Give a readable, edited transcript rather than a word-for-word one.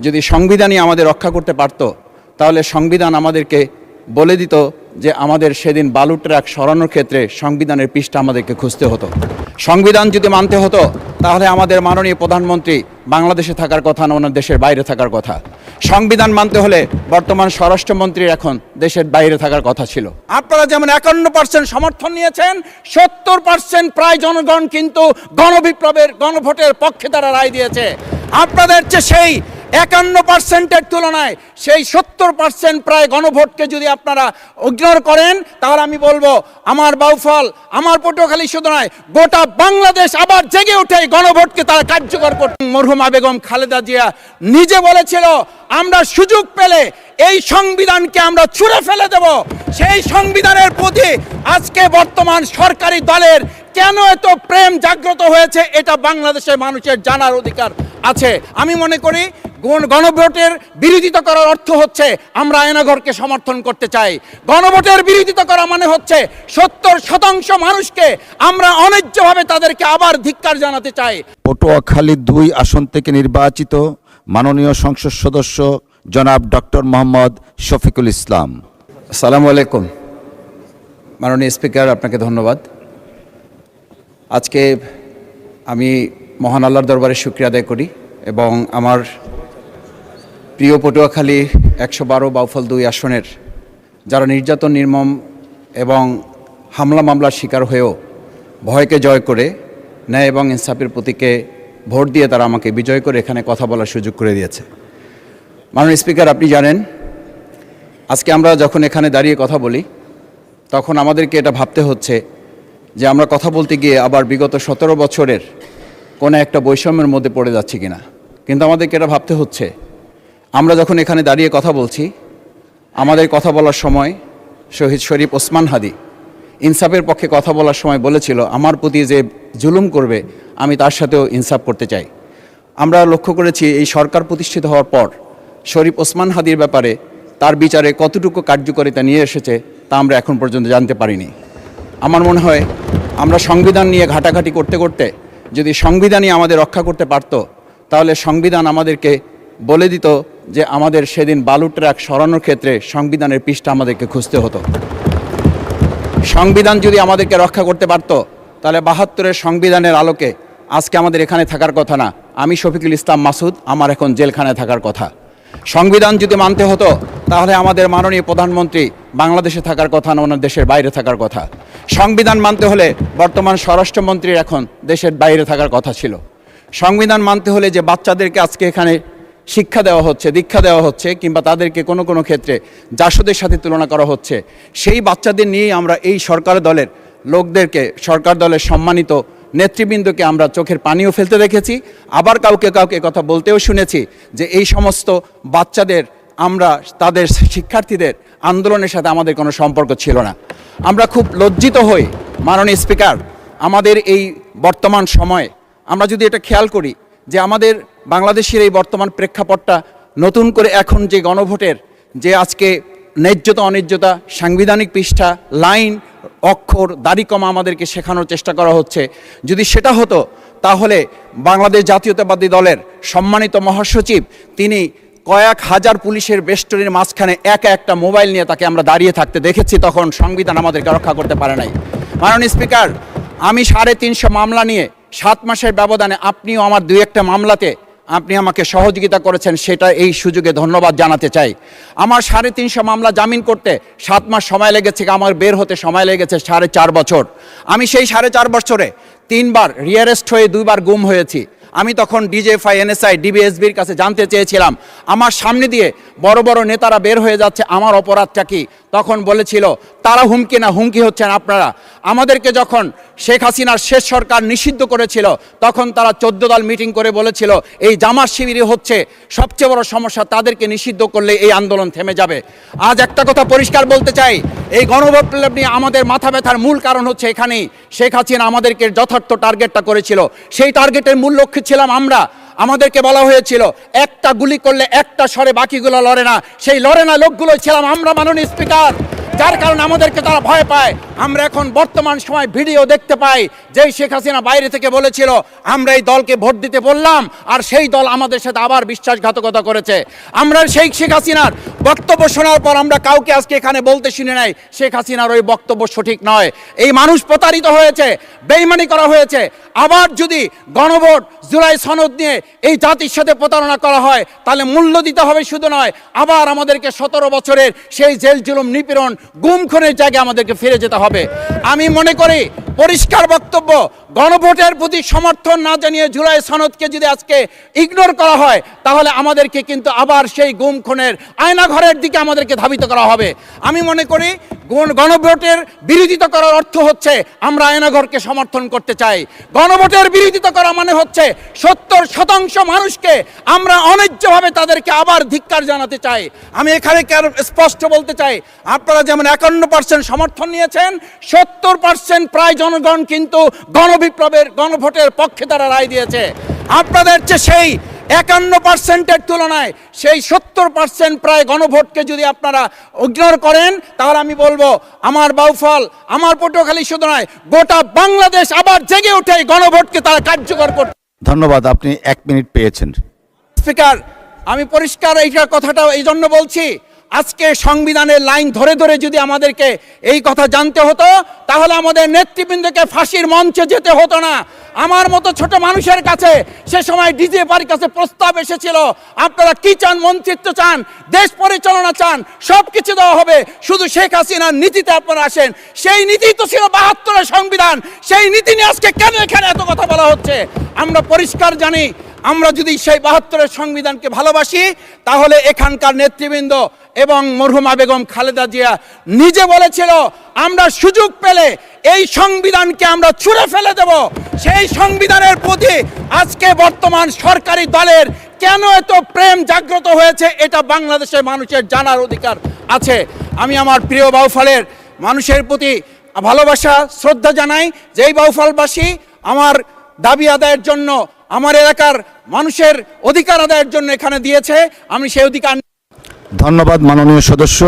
যদি সংবিধানই আমাদের রক্ষা করতে পারত, তাহলে সংবিধান আমাদেরকে বলে দিত যে আমাদের সেদিন বালু ট্রাক সরানোর ক্ষেত্রে সংবিধানের পৃষ্ঠা আমাদেরকে খুঁজতে হতো। সংবিধান যদি মানতে হতো, তাহলে আমাদের মাননীয় প্রধানমন্ত্রী বাংলাদেশে থাকার কথা না, ওনার দেশের বাইরে থাকার কথা। সংবিধান মানতে হলে বর্তমান স্বরাষ্ট্রমন্ত্রীর এখন দেশের বাইরে থাকার কথা ছিল। আপনারা যেমন 51% সমর্থন নিয়েছেন, 70% প্রায় জনগণ কিন্তু গণবিপ্লবের গণভোটের পক্ষে তারা রায় দিয়েছে। আপনাদের চেয়ে সেই 51%-এর তুলনায় সেই 70% প্রায় গণভোটকে যদি আপনারা ইগনোর করেন, তাহলে আমি বলবো আমার বাউফল, আমার পটুয়াখালী শুধু নয়, গোটা বাংলাদেশ আবার জেগে উঠে গণভোটকে তারা কার্যকর করতে। মরহুমা বেগম খালেদা জিয়া নিজে বলেছিল, আমরা সুযোগ পেলে এই সংবিধানকে আমরা ছুঁড়ে ফেলে দেব। সেই সংবিধানের প্রতি আজকে বর্তমান সরকারি দলের কেন এত প্রেম জাগ্রত হয়েছে, এটা বাংলাদেশের মানুষের জানার অধিকার আছে। আমি মনে করি গণভোটের বিরোধিতা করার অর্থ হচ্ছে আমরা আয়নাঘরকে সমর্থন করতে চাই। গণভোটের বিরোধিতা করা মানে হচ্ছে 70% মানুষকে আমরা অন্যায্যভাবে তাদেরকে আবার ধিক্কার জানাতে চাই। পটুয়াখালী 2 আসন থেকে নির্বাচিত মাননীয় সংসদ সদস্য জনাব ডক্টর মোহাম্মদ শফিকুল ইসলাম। আসসালামু আলাইকুম। মাননীয় স্পিকার, আপনাকে ধন্যবাদ। আজকে আমি মহান আল্লাহর দরবারে শুকরিয়া আদায় করি এবং আমার প্রিয় পটুয়াখালী 112 বাউফল 2 আসনের যারা নির্যাতন, নির্মম এবং হামলা মামলার শিকার হয়েও ভয়কে জয় করে ন্যায় এবং ইনসাফের প্রতীকে ভোট দিয়ে তারা আমাকে বিজয় করে এখানে কথা বলার সুযোগ করে দিয়েছে। মাননীয় স্পিকার, আপনি জানেন আজকে আমরা যখন এখানে দাঁড়িয়ে কথা বলি, তখন আমাদেরকে এটা ভাবতে হচ্ছে যে আমরা কথা বলতে গিয়ে আবার বিগত 17 বছরের কোনো একটা বৈষম্যের মধ্যে পড়ে যাচ্ছি কিনা। কিন্তু আমাদেরকে এটা ভাবতে হচ্ছে, আমরা যখন এখানে দাঁড়িয়ে কথা বলছি, আমাদের কথা বলার সময় শহীদ শরীফ ওসমান হাদি ইনসাফের পক্ষে কথা বলার সময় বলেছিল, আমার প্রতি যে জুলুম করবে আমি তার সাথেও ইনসাফ করতে চাই। আমরা লক্ষ্য করেছি এই সরকার প্রতিষ্ঠিত হওয়ার পর শরীফ ওসমান হাদির ব্যাপারে তার বিচারে কতটুকু কার্যকারিতা নিয়ে এসেছে তা আমরা এখন পর্যন্ত জানতে পারিনি। আমার মনে হয় আমরা সংবিধান নিয়ে ঘাটাঘাটি করতে করতে যদি সংবিধানই আমাদের রক্ষা করতে পারত, তাহলে সংবিধান আমাদেরকে বলে দিত যে আমাদের সেদিন বালু ট্রাক সরানোর ক্ষেত্রে সংবিধানের পৃষ্ঠা আমাদেরকে খুঁজতে হতো। সংবিধান যদি আমাদেরকে রক্ষা করতে পারত, তাহলে 72-এর সংবিধানের আলোকে আজকে আমাদের এখানে থাকার কথা না, আমি শফিকুল ইসলাম মাসুদ আমার এখন জেলখানায় থাকার কথা। সংবিধান যদি মানতে হতো, তাহলে আমাদের মাননীয় প্রধানমন্ত্রী বাংলাদেশে থাকার কথা না, ওনার দেশের বাইরে থাকার কথা। সংবিধান মানতে হলে বর্তমান স্বরাষ্ট্রমন্ত্রীর এখন দেশের বাইরে থাকার কথা ছিল। সংবিধান মানতে হলে যে বাচ্চাদেরকে আজকে এখানে শিক্ষা দেওয়া হচ্ছে, দীক্ষা দেওয়া হচ্ছে, কিংবা তাদেরকে কোনো কোনো ক্ষেত্রে জাসদের সাথে তুলনা করা হচ্ছে, সেই বাচ্চাদের নিয়েই আমরা এই সরকার দলের লোকদেরকে, সরকার দলের সম্মানিত নেতৃবৃন্দকে আমরা চোখের পানিও ফেলতে দেখেছি, আবার কাউকে কাউকে কথা বলতেও শুনেছি যে এই সমস্ত বাচ্চাদের, আমরা তাদের শিক্ষার্থীদের আন্দোলনের সাথে আমাদের কোনো সম্পর্ক ছিল না। আমরা খুব লজ্জিত হই মাননীয় স্পিকার, আমাদের এই বর্তমান সময়ে আমরা যদি এটা খেয়াল করি যে আমাদের বাংলাদেশের এই বর্তমান প্রেক্ষাপটটা নতুন করে এখন যে গণভোটের যে আজকে ন্যায্যতা অন্যায্যতা, সাংবিধানিক পৃষ্ঠা, লাইন, অক্ষর, দাড়িকমা আমাদেরকে শেখানোর চেষ্টা করা হচ্ছে, যদি সেটা হতো তাহলে বাংলাদেশ জাতীয়তাবাদী দলের সম্মানিত মহাসচিব তিনি কয়েক হাজার পুলিশের বেষ্টনীর মাঝখানে একা একটা মোবাইল নিয়ে তাকে আমরা দাঁড়িয়ে থাকতে দেখেছি, তখন সংবিধান আমাদেরকে রক্ষা করতে পারে নাই। মাননীয় স্পিকার, আমি 350 মামলা নিয়ে 7 মাসের ব্যবধানে, আপনিও আমার 2-1টা মামলাতে আপনি আমাকে সহযোগিতা করেছেন, সেটা এই সুযোগে ধন্যবাদ জানাতে চাই। আমার 350 মামলা জামিন করতে 7 মাস সময় লেগেছে, আমার বের হতে সময় লেগেছে 4.5 বছর। আমি সেই 4.5 বছরে 3 বার রিয়ারেস্ট হয়ে 2 বার গুম হয়েছি। আমি তখন ডিজিএফআই, এনএসআই, ডিবিএসবির কাছে জানতে চেয়েছিলাম আমার সামনে দিয়ে বড় বড় নেতারা বের হয়ে যাচ্ছে, আমার অপরাধটা কি? তখন বলেছিল তারা হুমকি না, হুমকি হচ্ছেন আপনারা। আমাদেরকে যখন শেখ হাসিনার শেষ সরকার নিষিদ্ধ করেছিল, তখন তারা 14 দল মিটিং করে বলেছিল এই জামাত শিবিরই হচ্ছে সবচেয়ে বড় সমস্যা, তাদেরকে নিষিদ্ধ করলে এই আন্দোলন থেমে যাবে। আজ একটা কথা পরিষ্কার বলতে চাই, এই গণবিপ্লব নিয়ে আমাদের মাথা ব্যথার মূল কারণ হচ্ছে এখানেই শেখ হাসিনা আমাদেরকে যথার্থ টার্গেটটা করেছিল। সেই টার্গেটের মূল লক্ষ্য ছিলাম আমরা। আমাদেরকে বলা হয়েছিল একটা গুলি করলে একটা সরে বাকিগুলো লড়ে না, সেই লড়ে না লোকগুলো ছিলাম আমরা। মাননীয় স্পিকার, যার কারণে আমাদেরকে তারা ভয় পায়। আমরা এখন বর্তমান সময় ভিডিও দেখতে পাই যেই শেখ হাসিনা বাইরে থেকে বলেছিল আমরা এই দলকে ভোট দিতে বললাম আর সেই দল আমাদের সাথে আবার বিশ্বাসঘাতকতা করেছে। আমরা সেই শেখ হাসিনার বক্তব্য শোনার পর আমরা কাউকে আজকে এখানে বলতে শুনে নাই শেখ হাসিনার ওই বক্তব্য সঠিক নয়। এই মানুষ প্রতারিত হয়েছে, বেইমানি করা হয়েছে। আবার যদি গণভোট জুলাই সনদ নিয়ে এই জাতির সাথে প্রতারণা করা হয় তাহলে মূল্য দিতে হবে শুধু নয়, আবার আমাদেরকে 17 বছরের সেই জেল জুলুম নিপীড়ন গুম খুনের জায়গায় আমাদেরকে ফিরে যেতে হবে। আমি মনে করি পরিষ্কার বক্তব্য, গণভোটের প্রতি সমর্থন না জানিয়ে জুলাই সনদকে যদি আজকে ইগনোর করা হয় তাহলে আমাদেরকে কিন্তু আবার সেই গুম খুনের আয়নাঘরের দিকে আমাদেরকে ধাবিত করা হবে। আমি মনে করি গণভোটের বিরোধিতা করার অর্থ হচ্ছে আমরা আয়নাঘরকে সমর্থন করতে চাই। গণভোটের বিরোধিতা করা মানে হচ্ছে 70% মানুষকে আমরা অন্যায্যভাবে তাদেরকে আবার ধিক্কার জানাতে চাই। আমি এখানে স্পষ্ট বলতে চাই, আপনারা যেমন 51% সমর্থন নিয়েছেন, 70% প্রায় জনগণ কিন্তু গণবিপ্লবের গণভোটের পক্ষে তারা রায় দিয়েছে। আপনাদের চেয়ে সেই 51%-এর তুলনায় সেই 70% প্রায় গণভোটকে যদি আপনারা ইগনোর করেন তাহলে আমি বলবো আমার বাউফল, আমার পটুয়াখালী শুধু নয় গোটা বাংলাদেশ আবার জেগে উঠে এই গণভোটকে তারা কার্যকর করতে। ধন্যবাদ, আপনি 1 মিনিট পেয়েছেন। স্পিকার, আমি পরিষ্কার এইটা কথাটা এই জন্য বলছি, আজকে সংবিধানের লাইন ধরে ধরে যদি আমাদেরকে এই কথা জানতে হতো তাহলে আমাদের নেতৃবৃন্দকে ফাঁসির মঞ্চে যেতে হতো না। আমার মতো ছোট মানুষের কাছে সে সময় ডিজিএফআর কাছে প্রস্তাব এসেছিল, আপনারা কি চান, মন্ত্রিত্ব চান, দেশ পরিচালনা চান, সব কিছু দেওয়া হবে, শুধু শেখ হাসিনার নীতিতে আপনারা আসেন। সেই নীতি তো ছিল 72-এর সংবিধান, সেই নীতি নিয়ে আজকে কেন এখানে এত কথা বলা হচ্ছে? আমরা পরিষ্কার জানি, আমরা যদি সেই 72-এর সংবিধানকে ভালোবাসি তাহলে এখানকার নেতৃবৃন্দ এবং মরহুমা বেগম খালেদা জিয়া নিজে বলেছিল আমরা সুযোগ পেলে এই সংবিধানকে আমরা ছুঁড়ে ফেলে দেব। সেই সংবিধানের প্রতি আজকে বর্তমান সরকারি দলের কেন এত প্রেম জাগ্রত হয়েছে এটা বাংলাদেশের মানুষের জানার অধিকার আছে। আমি আমার প্রিয় বাউফলের মানুষের প্রতি ভালোবাসা শ্রদ্ধা জানাই, যেই বাউফলবাসী আমার দাবি আদায়ের জন্য, আমার এলাকার মানুষের অধিকার আদায়ের জন্য এখানে দিয়েছে, আমি সেই অধিকার। ধন্যবাদ মাননীয় সদস্য।